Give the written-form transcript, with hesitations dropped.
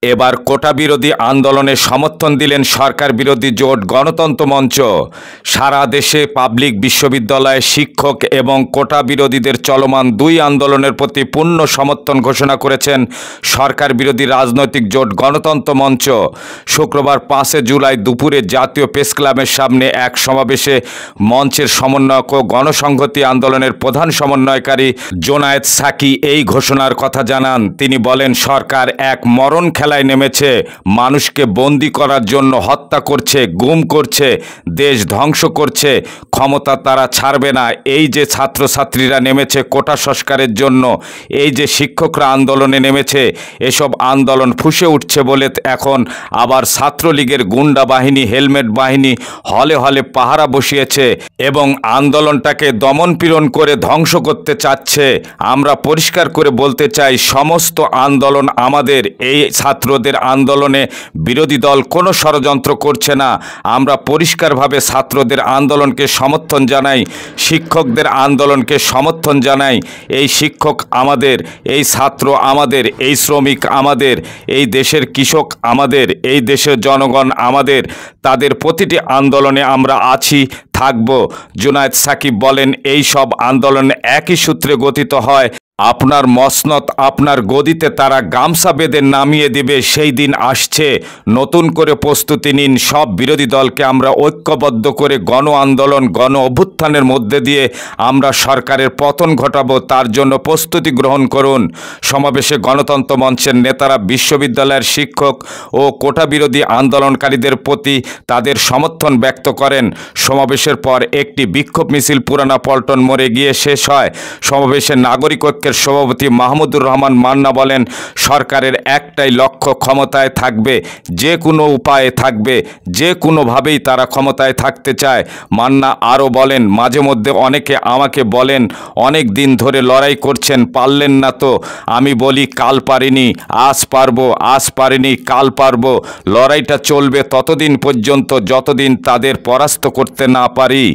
এবার কোটা বিরোধী আন্দোলনে সমর্থন দিলেন সরকার বিরোধী জোট গণতন্ত্র মঞ্চ। সারা দেশে পাবলিক বিশ্ববিদ্যালয়ে শিক্ষক এবং কোটা বিরোধীদের চলমান দুই আন্দোলনের প্রতি পূর্ণ সমর্থন ঘোষণা করেছেন সরকার বিরোধী রাজনৈতিক জোট গণতন্ত্র মঞ্চ। শুক্রবার 5 জুলাই দুপুরে জাতীয় প্রেস ক্লাবের সামনে এক সমাবেশে মঞ্চের সমন্বয়ক ও গণসংহতি আন্দোলনের প্রধান সমন্বয়কারী জোনায়েদ সাকি এই ঘোষণার কথা জানান। তিনি বলেন, সরকার এক মরণ খেলায় নেমেছে, মানুষকে বন্দী করার জন্য হত্যা করছে, গুম করছে, দেশ ধ্বংস করছে। ক্ষমতা তারা ছাড়বে না। এই যে ছাত্রছাত্রীরা নেমেছে কোটা সংস্কারের জন্য, এই যে শিক্ষকরা আন্দোলনে নেমেছে, এসব আন্দোলন ফুঁসে উঠছে বলে এখন আবার ছাত্রলীগের গুন্ডা বাহিনী, হেলমেট বাহিনী হলে হলে পাহারা বসিয়েছে এবং আন্দোলনটাকে দমনপীড়ন করে ধ্বংস করতে চাচ্ছে। আমরা পরিষ্কার করে বলতে চাই, সমস্ত আন্দোলন আমাদের। এই ছাত্রদের আন্দোলনে বিরোধী দল কোনো ষড়যন্ত্র করছে না। আমরা পরিষ্কারভাবে ছাত্রদের আন্দোলনকে সমর্থন জানাই, শিক্ষকদের আন্দোলনকে সমর্থন জানাই। এই শিক্ষক আমাদের, এই ছাত্র আমাদের, এই শ্রমিক আমাদের, এই দেশের কৃষক আমাদের, এই দেশের জনগণ আমাদের। তাদের প্রতিটি আন্দোলনে আমরা আছি, থাকব। জোনায়েদ সাকিব বলেন, এই সব আন্দোলন একই সূত্রে গঠিত হয়। আপনার মসনদ, আপনার গদিতে তারা গামছা বেঁধে নামিয়ে দিবে, সেই দিন আসছে। নতুন করে প্রস্তুতি নিন। সব বিরোধী দলকে আমরা ঐক্যবদ্ধ করে গণ আন্দোলন, গণ অভ্যুত্থানের মধ্যে দিয়ে আমরা সরকারের পতন ঘটাবো, তার জন্য প্রস্তুতি গ্রহণ করুন। সমাবেশে গণতন্ত্র মঞ্চের নেতারা বিশ্ববিদ্যালয়ের শিক্ষক ও কোটা বিরোধী আন্দোলনকারীদের প্রতি তাদের সমর্থন ব্যক্ত করেন। সমাবেশের পর একটি বিক্ষোভ মিছিল পুরানা পল্টন মোড়ে গিয়ে শেষ হয়। সমাবেশে নাগরিক ঐক্যের সভাপতি মাহমুদুর রহমান মান্না বলেন, সরকারের একটাই লক্ষ্য, ক্ষমতায় থাকবে, যে কোনো উপায়ে থাকবে, যে কোনোভাবেই তারা ক্ষমতায় থাকতে চায়। মান্না আরও বলেন, মাঝে মধ্যে অনেকে আমাকে বলেন, অনেক দিন ধরে লড়াই করছেন, পারলেন না তো? আমি বলি, কাল পারিনি, আজ পারবো, আজ পারিনি, কাল পারবো। লড়াইটা চলবে ততদিন পর্যন্ত যতদিন তাদের পরাস্ত করতে না পারি।